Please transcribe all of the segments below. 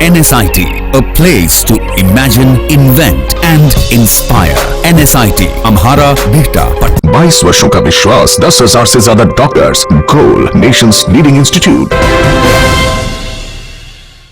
NSIT, a place to imagine, invent and inspire. NSIT, Amhara, Bihta, Patna. 22 वर्षों का विश्वास, 10,000 से ज्यादा डॉक्टर्स, गोल नेशंस लीडिंग इंस्टीट्यूट।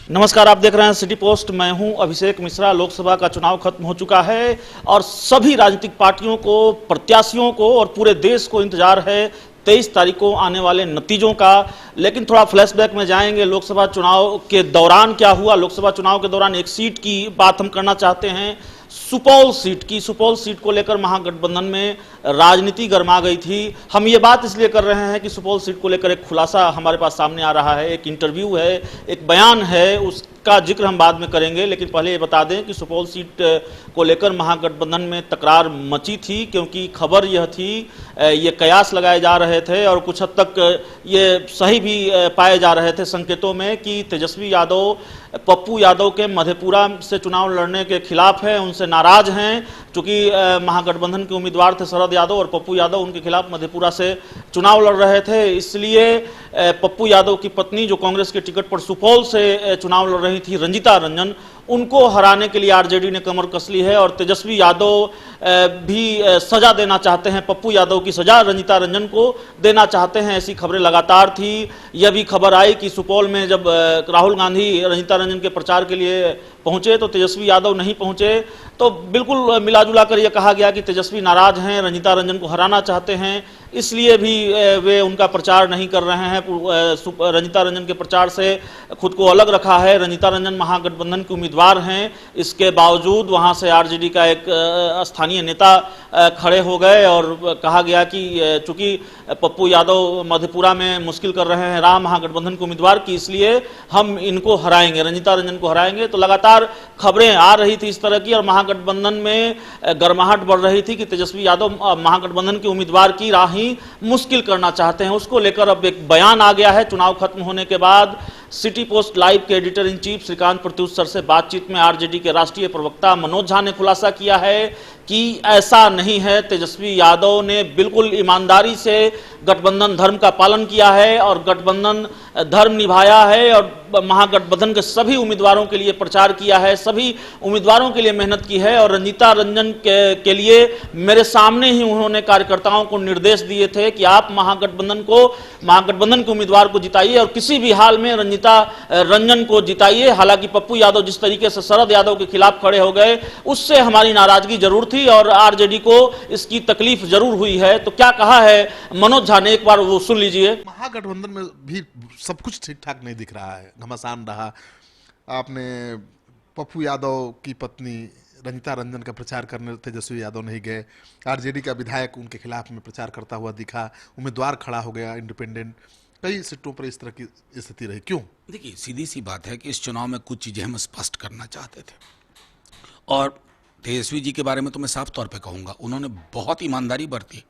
नमस्कार, आप देख रहे हैं सिटी पोस्ट। मैं हूं अभिषेक मिश्रा। लोकसभा का चुनाव खत्म हो चुका है और सभी राजनीतिक पार्टियों को, प्रत्याशियों को और पूरे देश को इंतजार है 23 तारीख को आने वाले नतीजों का। लेकिन थोड़ा फ्लैशबैक में जाएंगे, लोकसभा चुनाव के दौरान क्या हुआ। लोकसभा चुनाव के दौरान एक सीट की बात हम करना चाहते हैं, सुपौल सीट की। सुपौल सीट को लेकर महागठबंधन में राजनीति गर्मा गई थी। हम ये बात इसलिए कर रहे हैं कि सुपौल सीट को लेकर एक खुलासा हमारे पास सामने आ रहा है, एक इंटरव्यू है, एक बयान है, उसका जिक्र हम बाद में करेंगे। लेकिन पहले ये बता दें कि सुपौल सीट को लेकर महागठबंधन में तकरार मची थी, क्योंकि खबर यह थी, ये कयास लगाए जा रहे थे और कुछ हद तक ये सही भी पाए जा रहे थे संकेतों में कि तेजस्वी यादव पप्पू यादव के मधेपुरा से चुनाव लड़ने के खिलाफ है, उनसे नाराज हैं। चूंकि महागठबंधन के उम्मीदवार थे शरद यादव और पप्पू यादव, उनके खिलाफ मधेपुरा से चुनाव लड़ रहे थे। इसलिए पप्पू यादव की पत्नी, जो कांग्रेस के टिकट पर सुपौल से चुनाव लड़ रही थी, रंजीता रंजन, उनको हराने के लिए आरजेडी ने कमर कस ली है। और तेजस्वी यादव भी सजा देना चाहते हैं, पप्पू यादव की सजा रंजीता रंजन को देना चाहते हैं। ऐसी खबरें लगातार थी। यह भी खबर आई कि सुपौल में जब राहुल गांधी रंजीता रंजन के प्रचार के लिए पहुंचे तो तेजस्वी यादव नहीं पहुंचे। तो बिल्कुल मिला जुला कर यह कहा गया कि तेजस्वी नाराज हैं, रंजीता रंजन को हराना चाहते हैं, इसलिए भी वे उनका प्रचार नहीं कर रहे हैं। रंजीता रंजन के प्रचार से खुद को अलग रखा है। रंजीता रंजन महागठबंधन के उम्मीदवार हैं, इसके बावजूद वहां से आरजेडी का एक स्थानीय नेता खड़े हो गए और कहा गया कि चूंकि पप्पू यादव मधेपुरा में मुश्किल कर रहे हैं राह महागठबंधन के उम्मीदवार की, इसलिए हम इनको हराएंगे, रंजीता रंजन को हराएंगे। तो लगातार खबरें आ रही थी इस तरह की और महागठबंधन में गर्माहट बढ़ रही थी कि तेजस्वी यादव महागठबंधन के उम्मीदवार की राह ही मुश्किल करना चाहते हैं। उसको लेकर अब एक बयान आ गया है चुनाव खत्म होने के बाद। सिटी पोस्ट लाइव के editor in chief Shrikant Pratyush sir से बातचीत में आरजेडी के राष्ट्रीय प्रवक्ता मनोज झा ने खुलासा किया है कि ऐसा नहीं है। तेजस्वी यादव ने बिल्कुल ईमानदारी से गठबंधन धर्म का पालन किया है और गठबंधन धर्म निभाया है और महागठबंधन के सभी उम्मीदवारों के लिए प्रचार किया है, सभी उम्मीदवारों के लिए मेहनत की है। और रंजीता रंजन के लिए मेरे सामने ही उन्होंने कार्यकर्ताओं को निर्देश दिए थे कि आप महागठबंधन के उम्मीदवार को जिताइए और किसी भी हाल में रंजीता रंजन को जिताइए। हालांकि पप्पू यादव जिस तरीके से शरद यादव के खिलाफ खड़े हो गए, उससे हमारी नाराजगी जरूर थी और आरजेडी को इसकी तकलीफ जरूर हुई है। तो क्या कहा है मनोज झा ने, एक बार वो सुन लीजिए। महागठबंधन में भी सब कुछ ठीक ठाक नहीं दिख रहा है, घमासान रहा। आपने पप्पू यादव की पत्नी रंजीता रंजन का प्रचार करने तेजस्वी यादव नहीं गए। आरजेडी का विधायक उनके खिलाफ में प्रचार करता हुआ दिखा, उम्मीदवार खड़ा हो गया इंडिपेंडेंट। कई सीटों पर इस तरह की स्थिति रही, क्यों? देखिए, सीधी सी बात है कि इस चुनाव में कुछ चीज़ें हम स्पष्ट करना चाहते थे और तेजस्वी जी के बारे में तो मैं साफ तौर पे कहूँगा, उन्होंने बहुत ईमानदारी बरती।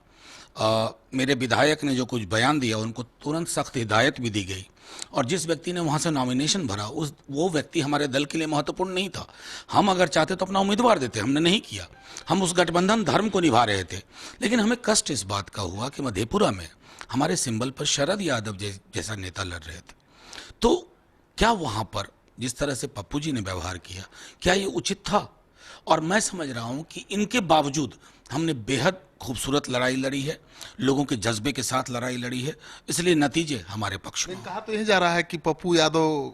मेरे विधायक ने जो कुछ बयान दिया उनको तुरंत सख्त हिदायत भी दी गई और जिस व्यक्ति ने वहाँ से नॉमिनेशन भरा वो व्यक्ति हमारे दल के लिए महत्वपूर्ण नहीं था। हम अगर चाहते तो अपना उम्मीदवार देते, हमने नहीं किया। हम उस गठबंधन धर्म को निभा रहे थे। लेकिन हमें कष्ट इस बात का हुआ कि मधेपुरा में हमारे सिंबल पर शरद यादव जैसा नेता लड़ रहे थे। तो क्या वहाँ पर जिस तरह से पप्पू जी ने व्यवहार किया, क्या ये उचित था? और मैं समझ रहा हूँ कि इनके बावजूद हमने बेहद खूबसूरत लड़ाई लड़ी है, लोगों के जज्बे के साथ लड़ाई लड़ी है, इसलिए नतीजे हमारे पक्ष में। कहा तो यही जा रहा है कि पप्पू यादव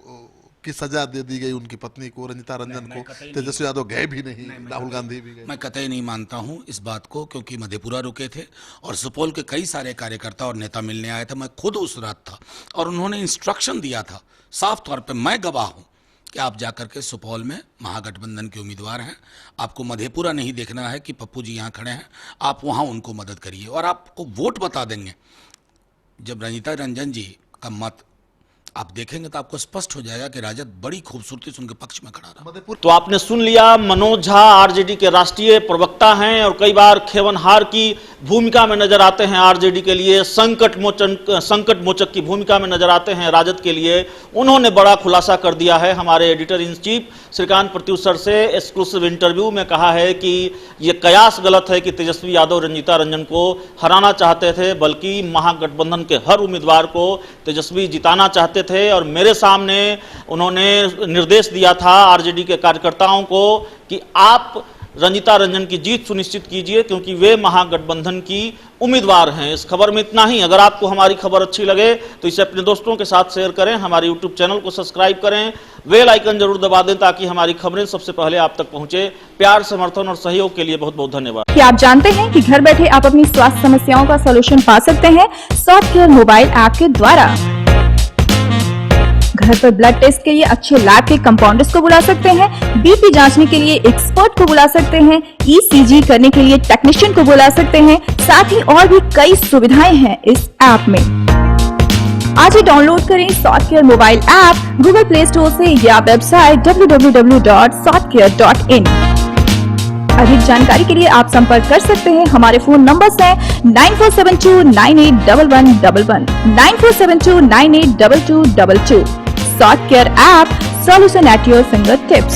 की सजा दे दी गई उनकी पत्नी को, रंजीता रंजन को। तेजस्वी यादव गए भी नहीं, राहुल गांधी भी गए। मैं कतई नहीं मानता हूं इस बात को, क्योंकि मधेपुरा रुके थे और सुपौल के कई सारे कार्यकर्ता और नेता मिलने आए थे। मैं खुद उस रात था और उन्होंने इंस्ट्रक्शन दिया था साफ तौर पर, मैं गवाह हूं कि आप जाकर के सुपौल में महागठबंधन के उम्मीदवार हैं, आपको मधेपुरा नहीं देखना है कि पप्पू जी यहाँ खड़े हैं, आप वहाँ उनको मदद करिए और आपको वोट बता देंगे। जब रंजीता रंजन जी का मत आप देखेंगे तो आपको स्पष्ट हो जाएगा कि राजद बड़ी खूबसूरती से उनके पक्ष में खड़ा रहा। तो आपने सुन लिया, मनोज झा आरजेडी के राष्ट्रीय प्रवक्ता हैं और कई बार खेवनहार की भूमिका में नजर आते हैं आरजेडी के लिए, संकट मोचक की भूमिका में नजर आते हैं राजद के लिए। उन्होंने बड़ा खुलासा कर दिया है। हमारे एडिटर इन चीफ श्रीकांत प्रत्युषर से एक्सक्लूसिव इंटरव्यू में कहा है कि यह कयास गलत है कि तेजस्वी यादव रंजीता रंजन को हराना चाहते थे, बल्कि महागठबंधन के हर उम्मीदवार को तेजस्वी जिताना चाहते थे। और मेरे सामने उन्होंने निर्देश दिया था आरजेडी के कार्यकर्ताओं को कि आप रंजीता रंजन की जीत सुनिश्चित कीजिए, क्योंकि वे महागठबंधन की उम्मीदवार हैं। इस खबर में इतना ही। अगर आपको हमारी खबर अच्छी लगे तो इसे अपने दोस्तों के साथ शेयर करें, हमारे यूट्यूब चैनल को सब्सक्राइब करें, बेल आइकन जरूर दबा दें ताकि हमारी खबरें सबसे पहले आप तक पहुंचे। प्यार, समर्थन और सहयोग के लिए बहुत बहुत धन्यवाद। क्या आप जानते हैं कि घर बैठे आप अपनी स्वास्थ्य समस्याओं का सलूशन पा सकते हैं सॉफ्टकेयर मोबाइल ऐप के द्वारा। घर पर ब्लड टेस्ट के लिए अच्छे लैब के कंपाउंडर्स को बुला सकते हैं, बीपी जांचने के लिए एक्सपर्ट को बुला सकते हैं, ईसीजी करने के लिए टेक्नीशियन को बुला सकते हैं। साथ ही और भी कई सुविधाएं हैं इस ऐप में। आज ही डाउनलोड करें Softcare mobile app Google Play Store से या वेबसाइट www.softcare.in। अधिक जानकारी के लिए आप संपर्क कर सकते हैं। हमारे फोन नंबर्स हैं 9472981111, 9472982222। सॉफ्टकेयर app, solution at your fingertips।